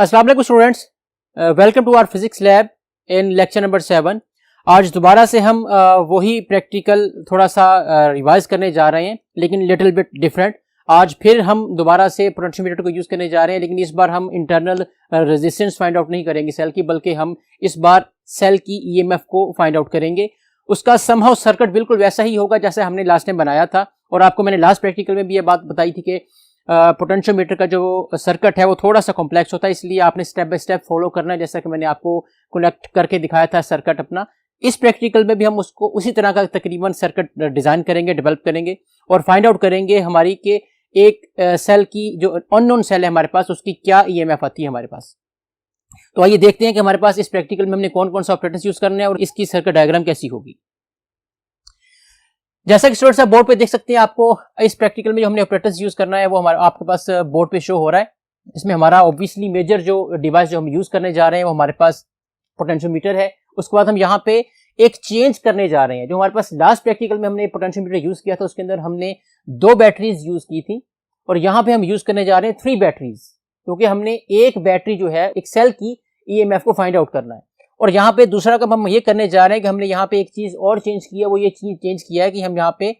अस्सलाम वालेकुम students, welcome to our physics lab in lecture number 7। आज दोबारा से हम वही प्रैक्टिकल थोड़ा सा रिवाइज करने जा रहे हैं, लेकिन लिटिल बिट डिफरेंट। आज फिर हम दोबारा से पोटेंशियोमीटर को यूज करने जा रहे हैं, लेकिन इस बार हम इंटरनल रेजिस्टेंस फाइंड आउट नहीं करेंगे सेल की, बल्कि हम इस बार सेल की ईएमएफ को फाइंड आउट करेंगे। उसका समहाउ सर्किट बिल्कुल वैसा ही होगा जैसे हमने लास्ट टाइम बनाया था, और आपको मैंने लास्ट प्रैक्टिकल में भी ये बात बताई थी कि पोटेंशियोमीटर का जो सर्किट है वो थोड़ा सा कॉम्प्लेक्स होता है, इसलिए आपने स्टेप बाय स्टेप फॉलो करना है, जैसा कि मैंने आपको कनेक्ट करके दिखाया था सर्किट अपना। इस प्रैक्टिकल में भी हम उसको उसी तरह का तकरीबन सर्किट डिजाइन करेंगे, डेवलप करेंगे और फाइंड आउट करेंगे हमारी के एक सेल की जो अननोन सेल है हमारे पास, उसकी क्या ईएमएफ आती है हमारे पास। तो आइए देखते हैं कि हमारे पास इस प्रैक्टिकल में हमने कौन कौन सा ऑपरेटर्स यूज करने हैं और इसकी सर्किट डायग्राम कैसी होगी। जैसा कि स्टूडेंट्स आप बोर्ड पे देख सकते हैं, आपको इस प्रैक्टिकल में जो हमने ऑपरेटर्स यूज करना है वो हमारा आपके पास बोर्ड पे शो हो रहा है। इसमें हमारा ऑब्वियसली मेजर जो डिवाइस जो हम यूज करने जा रहे हैं वो हमारे पास पोटेंशियोमीटर है। उसके बाद हम यहाँ पे एक चेंज करने जा रहे हैं। जो हमारे पास लास्ट प्रैक्टिकल में हमने पोटेंशियोमीटर यूज किया था उसके अंदर हमने 2 बैटरीज यूज की थी, और यहाँ पे हम यूज करने जा रहे हैं 3 बैटरीज, क्योंकि हमने एक बैटरी जो है एक सेल की ईएमएफ को फाइंड आउट करना है। और यहाँ पे दूसरा काम हम ये करने जा रहे हैं कि हमने यहाँ पे एक चीज और चेंज किया, वो ये चीज चेंज किया है कि हम यहाँ पे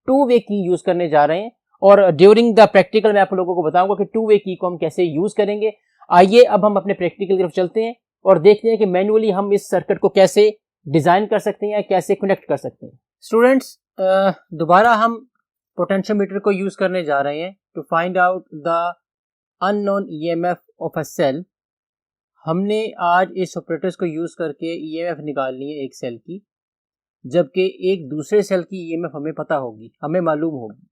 2 वे की यूज करने जा रहे हैं, और ड्यूरिंग द प्रैक्टिकल मैं आप लोगों को बताऊंगा कि 2 वे की को हम कैसे यूज करेंगे। आइए अब हम अपने प्रैक्टिकल की तरफ चलते हैं और देखते हैं कि मैन्युअली हम इस सर्किट को कैसे डिजाइन कर सकते हैं, कैसे कनेक्ट कर सकते हैं। स्टूडेंट्स, दोबारा हम पोटेंशियोमीटर को यूज करने जा रहे हैं to find out the unknown EMF of a cell. हमने आज इस ऑपरेटर्स को यूज करके ईएमएफ निकालनी है एक सेल की, जबकि एक दूसरे सेल की ईएमएफ हमें पता होगी, हमें मालूम होगी।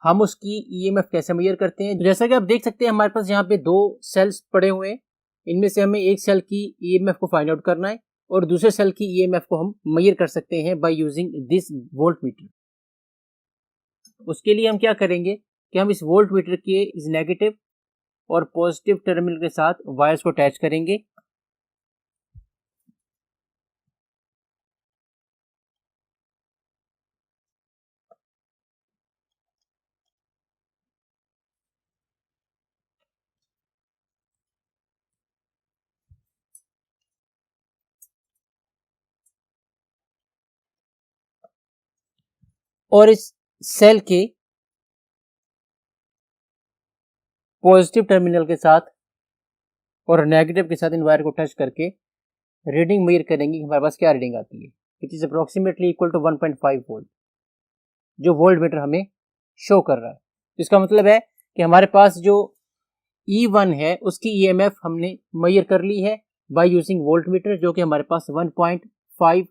हम उसकी ईएमएफ कैसे मेजर करते हैं? जैसा कि आप देख सकते हैं हमारे पास यहाँ पे 2 सेल्स पड़े हुए हैं। इनमें से हमें एक सेल की ईएमएफ को फाइंड आउट करना है और दूसरे सेल की ईएमएफ को हम मेजर कर सकते हैं by using this volt meter. उसके लिए हम क्या करेंगे कि हम इस वोल्ट मीटर के इस नेगेटिव और पॉजिटिव टर्मिनल के साथ वायर्स को अटैच करेंगे। और इस सेल के पॉजिटिव टर्मिनल के साथ और नेगेटिव के साथ इन वायर को टच करके रीडिंग मेजर करेंगे कि हमारे पास क्या रीडिंग आती है। It is approximately equal to 1.5 volt, जो वोल्ट मीटर हमें शो कर रहा है। इसका मतलब है कि हमारे पास जो E1 है उसकी ईएमएफ हमने मेजर कर ली है बाय यूजिंग वोल्ट मीटर, जो कि हमारे पास 1.5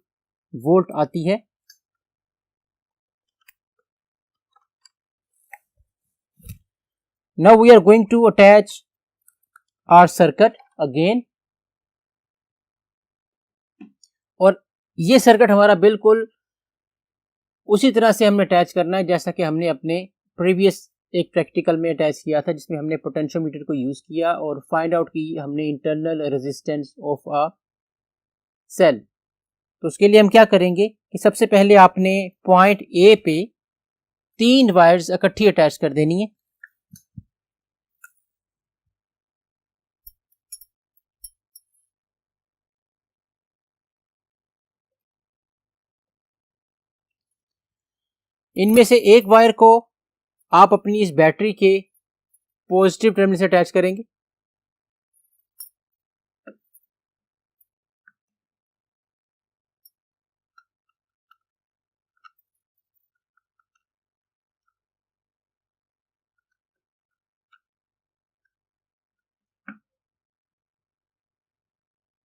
वोल्ट आती है। Now we are going to attach our circuit again, और ये सर्किट हमारा बिल्कुल उसी तरह से हमने अटैच करना है जैसा कि हमने अपने प्रीवियस एक प्रैक्टिकल में अटैच किया था, जिसमें हमने पोटेंशियोमीटर को यूज किया और फाइंड आउट की हमने internal resistance of a cell. तो उसके लिए हम क्या करेंगे कि सबसे पहले आपने पॉइंट ए पे 3 वायर्स इकट्ठी अटैच कर देनी है। इनमें से एक वायर को आप अपनी इस बैटरी के पॉजिटिव टर्मिनल से अटैच करेंगे,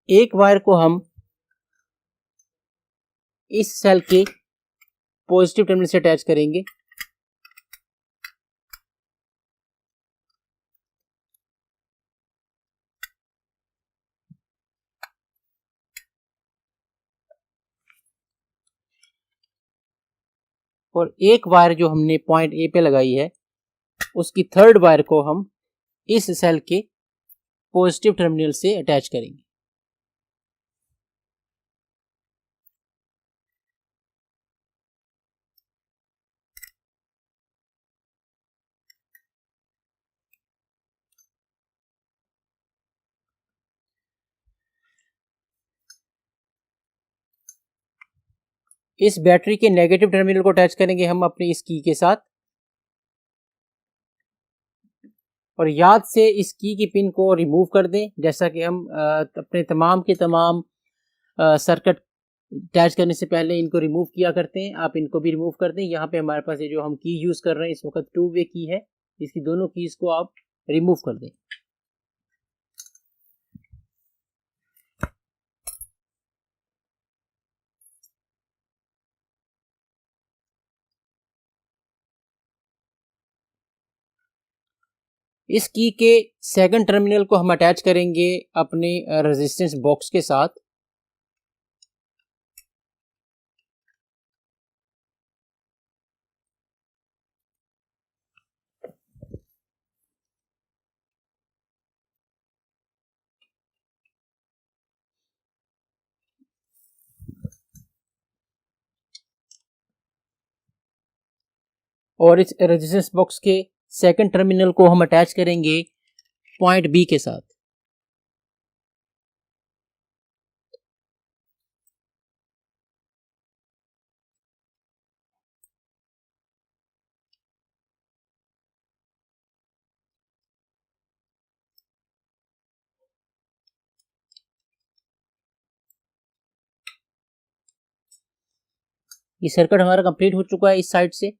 एक वायर को हम इस सेल के पॉजिटिव टर्मिनल से अटैच करेंगे, और एक वायर जो हमने पॉइंट ए पे लगाई है उसकी थर्ड वायर को हम इस सेल के पॉजिटिव टर्मिनल से अटैच करेंगे। इस बैटरी के नेगेटिव टर्मिनल को अटैच करेंगे हम अपनी इस की के साथ, और याद से इस की पिन को रिमूव कर दें। जैसा कि हम अपने तमाम के तमाम सर्किट अटैच करने से पहले इनको रिमूव किया करते हैं, आप इनको भी रिमूव कर दें। यहाँ पे हमारे पास ये जो हम की यूज़ कर रहे हैं इस वक्त 2 वे की है, इसकी दोनों कीज़ को आप रिमूव कर दें। इस की के सेकंड टर्मिनल को हम अटैच करेंगे अपने रेजिस्टेंस बॉक्स के साथ। और इस रेजिस्टेंस बॉक्स के सेकंड टर्मिनल को हम अटैच करेंगे पॉइंट बी के साथ। ये सर्किट हमारा कंप्लीट हो चुका है इस साइड से।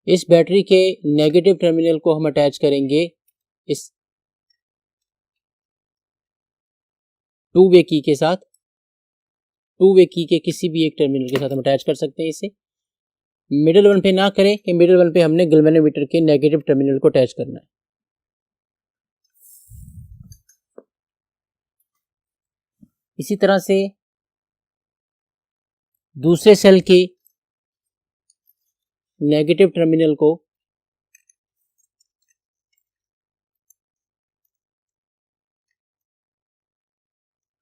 इस बैटरी के नेगेटिव टर्मिनल को हम अटैच करेंगे इस 2 वे की के साथ। 2 वे की के किसी भी एक टर्मिनल के साथ हम अटैच कर सकते हैं इसे। मिडिल वन पे ना करें कि मिडिल वन पे हमने गैल्वेनोमीटर के नेगेटिव टर्मिनल को अटैच करना है। इसी तरह से दूसरे सेल के नेगेटिव टर्मिनल को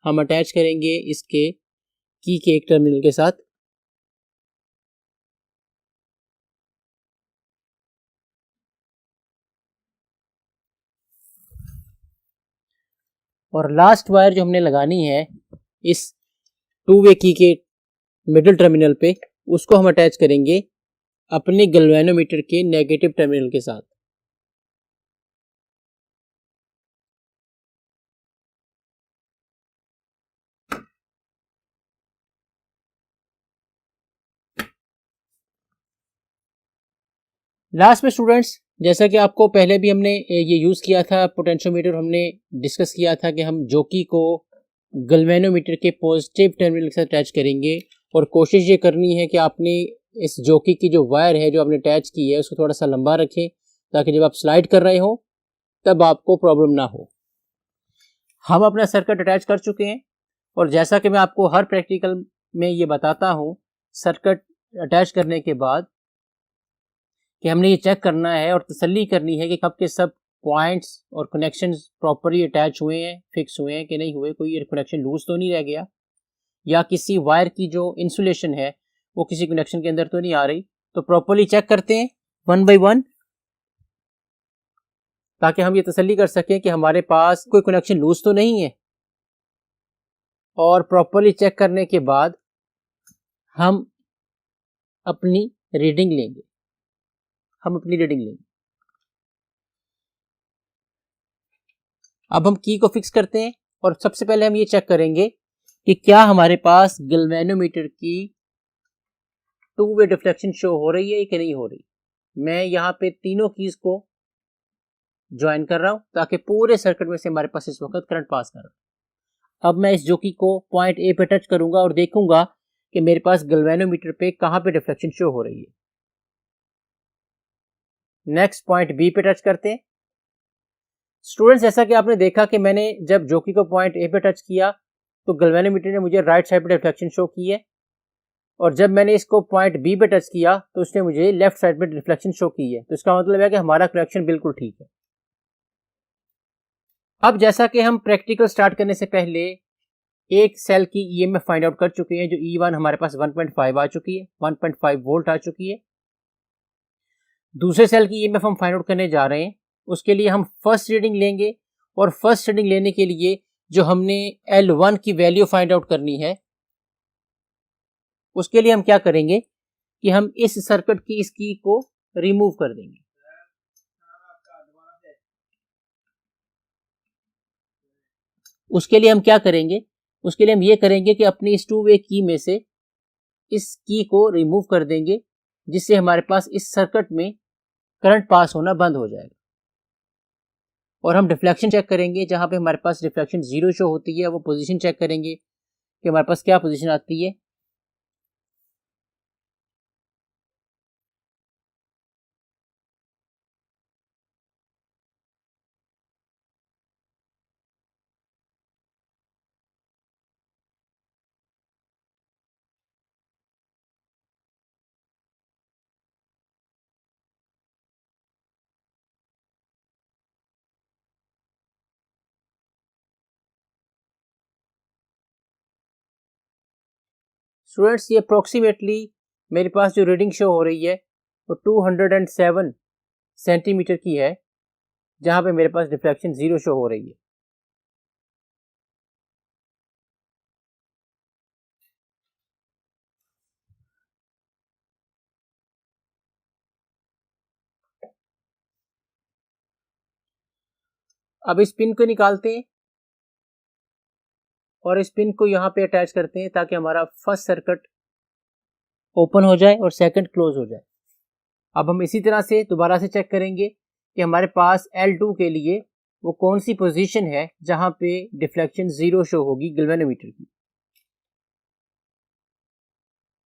हम अटैच करेंगे इसके की के एक टर्मिनल के साथ। और लास्ट वायर जो हमने लगानी है इस 2 वे की के मिडिल टर्मिनल पे, उसको हम अटैच करेंगे अपने गैल्वेनोमीटर के नेगेटिव टर्मिनल के साथ। लास्ट में स्टूडेंट्स, जैसा कि आपको पहले भी हमने ये यूज़ किया था पोटेंशियोमीटर, हमने डिस्कस किया था कि हम जोकी को गैल्वेनोमीटर के पॉजिटिव टर्मिनल के साथ अटैच करेंगे, और कोशिश ये करनी है कि आपने इस जोकी की जो वायर है जो आपने अटैच की है उसको थोड़ा सा लंबा रखें, ताकि जब आप स्लाइड कर रहे हो तब आपको प्रॉब्लम ना हो। हम अपना सर्किट अटैच कर चुके हैं, और जैसा कि मैं आपको हर प्रैक्टिकल में ये बताता हूँ, सर्किट अटैच करने के बाद कि हमने ये चेक करना है और तसल्ली करनी है कि कब के सब पॉइंट्स और कनेक्शंस प्रॉपरली अटैच हुए हैं, फिक्स हुए हैं कि नहीं हुए, कोई कनेक्शन लूज तो नहीं रह गया, या किसी वायर की जो इंसुलेशन है वो किसी कनेक्शन के अंदर तो नहीं आ रही। तो प्रॉपरली चेक करते हैं 1 बाय 1, ताकि हम ये तसल्ली कर सकें कि हमारे पास कोई कनेक्शन लूज तो नहीं है। और प्रॉपरली चेक करने के बाद हम अपनी रीडिंग लेंगे। अब हम की को फिक्स करते हैं, और सबसे पहले हम ये चेक करेंगे कि क्या हमारे पास गैल्वेनोमीटर की 2 वे डिफ्लेक्शन शो हो रही है कि नहीं हो रही। मैं यहाँ पे तीनों कीज को ज्वाइन कर रहा हूँ ताकि पूरे सर्किट में से हमारे पास इस वक्त करंट पास कर रहा है। अब मैं इस जोकी को पॉइंट ए पे टच करूंगा और देखूंगा कि मेरे पास गैल्वेनोमीटर पे कहाँ पे डिफ्लेक्शन शो हो रही है। नेक्स्ट पॉइंट बी पे टच करते हैं। स्टूडेंट्स, जैसा कि आपने देखा कि मैंने जब जोकी को पॉइंट ए पे टच किया तो गैल्वेनोमीटर ने मुझे राइट साइड पे डिफ्लेक्शन शो की है, और जब मैंने इसको पॉइंट बी पे टच किया तो उसने मुझे लेफ्ट साइड पे डिफ्लेक्शन शो की है। तो इसका मतलब है कि हमारा कनेक्शन बिल्कुल ठीक है। अब जैसा कि हम प्रैक्टिकल स्टार्ट करने से पहले एक सेल की ईएमएफ फाइंड आउट कर चुके हैं, जो E1 हमारे पास 1.5 आ चुकी है, 1.5 वोल्ट आ चुकी है। दूसरे सेल की ईएमएफ हम फाइंड आउट करने जा रहे हैं। उसके लिए हम फर्स्ट रीडिंग लेंगे और फर्स्ट रीडिंग लेने के लिए जो हमने L1 की वैल्यू फाइंड आउट करनी है, उसके लिए हम क्या करेंगे कि हम इस सर्किट की इस की को रिमूव कर देंगे। उसके लिए हम क्या करेंगे, उसके लिए हम ये करेंगे कि अपनी इस टू वे की में से इस की को रिमूव कर देंगे, जिससे हमारे पास इस सर्किट में करंट पास होना बंद हो जाएगा। और हम डिफ्लेक्शन चेक करेंगे, जहां पे हमारे पास डिफ्लेक्शन 0 शो होती है वो पोजीशन चेक करेंगे कि हमारे पास क्या पोजीशन आती है। स्टूडेंट्स, ये अप्रोक्सीमेटली मेरे पास जो रीडिंग शो हो रही है वो 207 सेंटीमीटर की है, जहां पे मेरे पास डिफ्लेक्शन 0 शो हो रही है। अब इस पिन को निकालते हैं और इस पिन को यहाँ पे अटैच करते हैं ताकि हमारा फर्स्ट सर्किट ओपन हो जाए और सेकंड क्लोज हो जाए। अब हम इसी तरह से दोबारा से चेक करेंगे कि हमारे पास L2 के लिए वो कौन सी पोजीशन है जहां पे डिफ्लेक्शन 0 शो होगी गैल्वेनोमीटर की।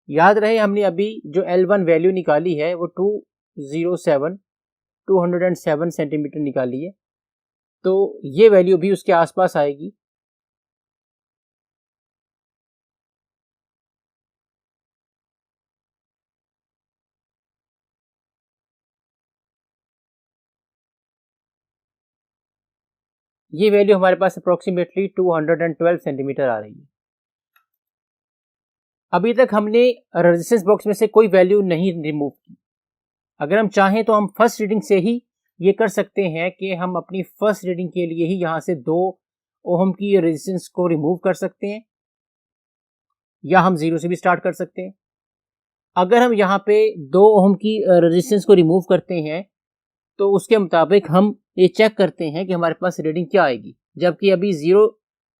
याद रहे हमने अभी जो L1 वैल्यू निकाली है वो 207 सेंटीमीटर निकाली है, तो ये वैल्यू भी उसके आसपास आएगी। ये वैल्यू हमारे पास अप्रोक्सीमेटली 212 सेंटीमीटर आ रही है। अभी तक हमने रेजिस्टेंस बॉक्स में से कोई वैल्यू नहीं रिमूव की। अगर हम चाहें तो हम फर्स्ट रीडिंग से ही ये कर सकते हैं कि हम अपनी फर्स्ट रीडिंग के लिए ही यहाँ से 2 ओहम की रेजिस्टेंस को रिमूव कर सकते हैं, या हम 0 से भी स्टार्ट कर सकते हैं। अगर हम यहाँ पे 2 ओहम की रेजिस्टेंस को रिमूव करते हैं तो उसके मुताबिक हम ये चेक करते हैं कि हमारे पास रीडिंग क्या आएगी। जबकि अभी 0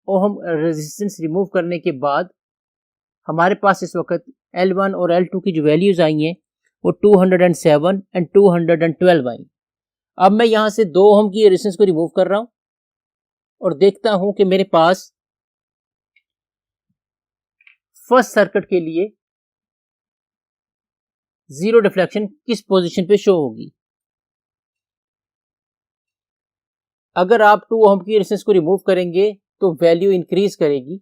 ओहम रेजिस्टेंस रिमूव करने के बाद हमारे पास इस वक्त L1 और L2 की जो वैल्यूज आई हैं वो 207 एंड 212 आई। अब मैं यहां से 2 ओम की रेजिस्टेंस को रिमूव कर रहा हूं और देखता हूं कि मेरे पास फर्स्ट सर्किट के लिए 0 डिफ्लेक्शन किस पोजीशन पे शो होगी। अगर आप 2 ओम की रेजिस्टेंस को रिमूव करेंगे तो वैल्यू इंक्रीज करेगी।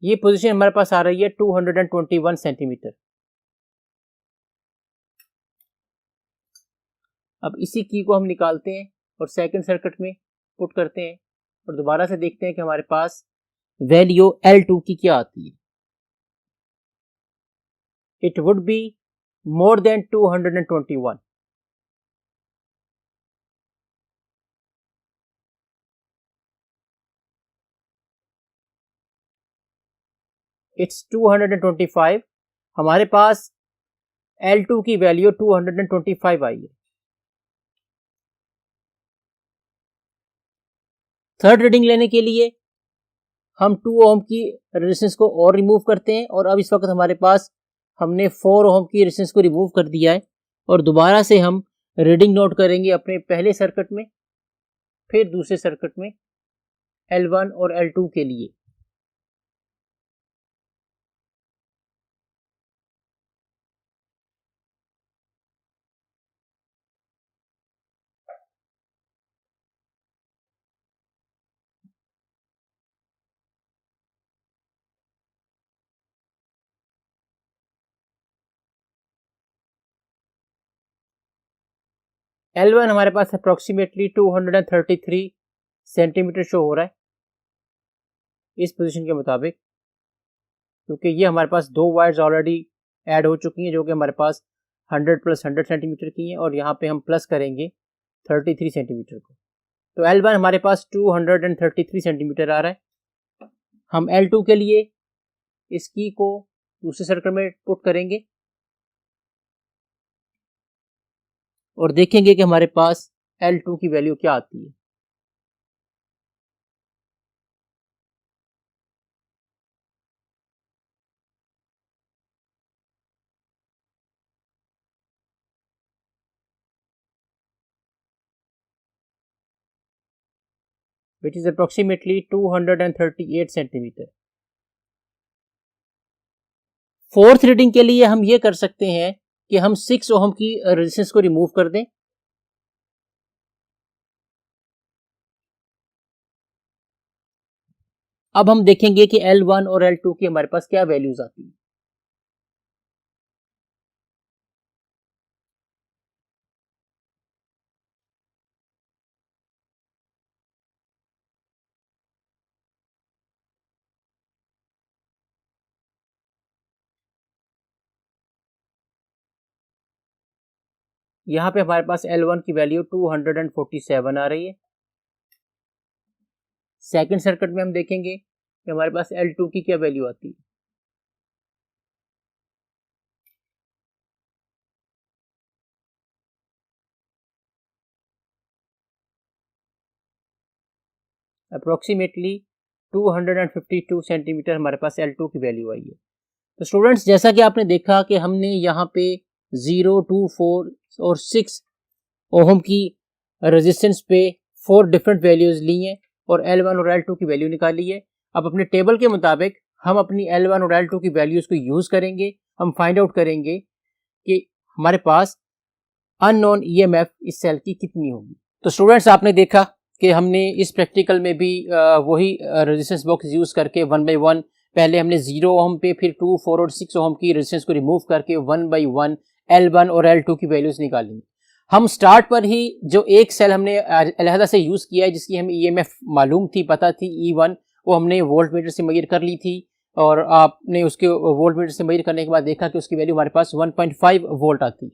ये पोजीशन हमारे पास आ रही है 221 सेंटीमीटर। अब इसी की को हम निकालते हैं और सेकंड सर्किट में पुट करते हैं और दोबारा से देखते हैं कि हमारे पास वैल्यू L2 की क्या आती है। It would be more than 221। It's 225। हमारे पास L2 की वैल्यू 225 आई है। थर्ड रीडिंग लेने के लिए हम 2 ओम की रेजिस्टेंस को और रिमूव करते हैं और अब इस वक्त हमारे पास हमने 4 ओम की रेजिस्टेंस को रिमूव कर दिया है और दोबारा से हम रीडिंग नोट करेंगे अपने पहले सर्किट में, फिर दूसरे सर्किट में L1 और L2 के लिए। L1 हमारे पास अप्रोक्सीमेटली 233 सेंटीमीटर शो हो रहा है इस पोजीशन के मुताबिक, क्योंकि ये हमारे पास दो वायर्स ऑलरेडी ऐड हो चुकी हैं जो कि हमारे पास 100 + 100 सेंटीमीटर की हैं, और यहाँ पे हम प्लस करेंगे 33 सेंटीमीटर को। तो L1 हमारे पास 233 सेंटीमीटर आ रहा है। हम L2 के लिए इस की को दूसरे सर्कल में पुट करेंगे और देखेंगे कि हमारे पास L2 की वैल्यू क्या आती है। which is approximately 238 centimetre. Fourth reading के लिए हम ये कर सकते हैं कि हम 6 ओहम की रेजिस्टेंस को रिमूव कर दें। अब हम देखेंगे कि L1 और L2 की हमारे पास क्या वैल्यूज आती है। यहां पे हमारे पास L1 की वैल्यू 247 आ रही है। सेकंड सर्किट में हम देखेंगे कि हमारे पास L2 की क्या वैल्यू आती है। अप्रोक्सीमेटली 252 सेंटीमीटर हमारे पास L2 की वैल्यू आई है। तो स्टूडेंट्स, जैसा कि आपने देखा कि हमने यहाँ पे 0, 2, 4 और 6 ओहम की रेजिस्टेंस पे 4 डिफरेंट वैल्यूज ली हैं और L1 और L2 की वैल्यू निकाली है। अब अपने टेबल के मुताबिक हम अपनी L1 और L2 की वैल्यूज को यूज करेंगे। हम फाइंड आउट करेंगे कि हमारे पास अननोन EMF इस सेल की कितनी होगी। तो स्टूडेंट्स, आपने देखा कि हमने इस प्रैक्टिकल में भी वही रेजिस्टेंस बॉक्स यूज करके 1 by 1 पहले हमने 0 ओहम पे, फिर 2, 4 और 6 ओहम की रेजिस्टेंस को रिमूव करके 1 by 1 L1 और L2 की वैल्यूज निकाली। हम स्टार्ट पर ही जो एक सेल हमने अलहदा से यूज किया है जिसकी हमें EMF मालूम थी, पता थी E1, वो हमने वोल्ट मीटर से मेजर कर ली थी और आपने उसके वोल्ट मीटर से मेजर करने के बाद देखा कि उसकी वैल्यू हमारे पास 1.5 वोल्ट आती।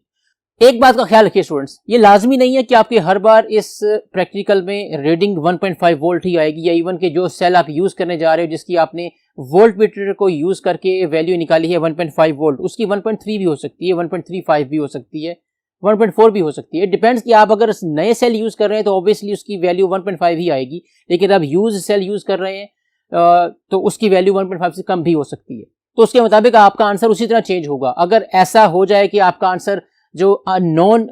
एक बात का ख्याल रखिए स्टूडेंट्स, ये लाजमी नहीं है कि आपकी हर बार इस प्रैक्टिकल में रीडिंग 1.5 वोल्ट ही आएगी, या इवन के जो सेल आप यूज करने जा रहे हो जिसकी आपने वोल्ट मीटर को यूज करके वैल्यू निकाली है 1.5 वोल्ट, उसकी 1.3 भी हो सकती है, 1.35 भी हो सकती है, 1.4 भी हो सकती है। डिपेंड्स कि आप अगर नए सेल यूज कर रहे हैं तो ऑब्वियसली उसकी वैल्यू 1.5 ही आएगी, लेकिन आप यूज सेल यूज कर रहे हैं तो उसकी वैल्यू 1.5 से कम भी हो सकती है। तो उसके मुताबिक आपका आंसर उसी तरह चेंज होगा। अगर ऐसा हो जाए कि आपका आंसर जो नॉन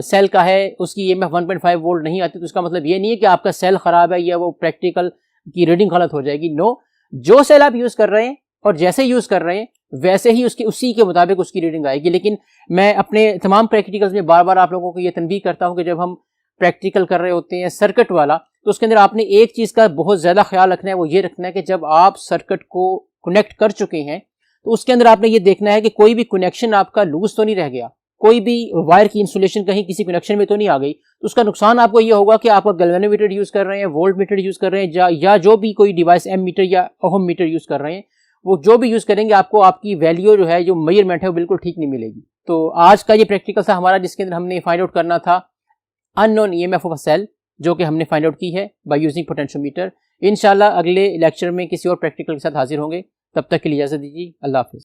सेल का है उसकी EMF 1.5 वोल्ट नहीं आती, तो उसका मतलब ये नहीं है कि आपका सेल खराब है या वो प्रैक्टिकल की रीडिंग गलत हो जाएगी। नो, जो सेल आप यूज कर रहे हैं और जैसे यूज कर रहे हैं वैसे ही उसी के मुताबिक उसकी रीडिंग आएगी। लेकिन मैं अपने तमाम प्रैक्टिकल्स में बार बार आप लोगों को ये तनबीह करता हूं कि जब हम प्रैक्टिकल कर रहे होते हैं सर्किट वाला, तो उसके अंदर आपने एक चीज का बहुत ज्यादा ख्याल रखना है, वो ये रखना है कि जब आप सर्किट को कनेक्ट कर चुके हैं तो उसके अंदर आपने ये देखना है कि कोई भी कनेक्शन आपका लूज तो नहीं रह गया, कोई भी वायर की इंसुलेशन कहीं किसी कनेक्शन में तो नहीं आ गई। तो उसका नुकसान आपको ये होगा कि आप गैल्वेनोमीटर यूज कर रहे हैं, वोल्ट मीटर यूज कर रहे हैं, या जो भी कोई डिवाइस एम मीटर या ओहम मीटर यूज कर रहे हैं, वो जो भी यूज करेंगे आपको आपकी वैल्यू जो है, जो मेजरमेंट है, वो बिल्कुल ठीक नहीं मिलेगी। तो आज का ये प्रैक्टिकल था हमारा जिसके अंदर हमने फाइंड आउट करना था unknown EMF of a cell, जो कि हमने फाइंड आउट की है बाय यूजिंग पोटेंशियोमीटर। इंशाल्लाह अगले लेक्चर में किसी और प्रैक्टिकल के साथ हाजिर होंगे। तब तक के लिए इजाजत दीजिए। अल्लाह हाफिज।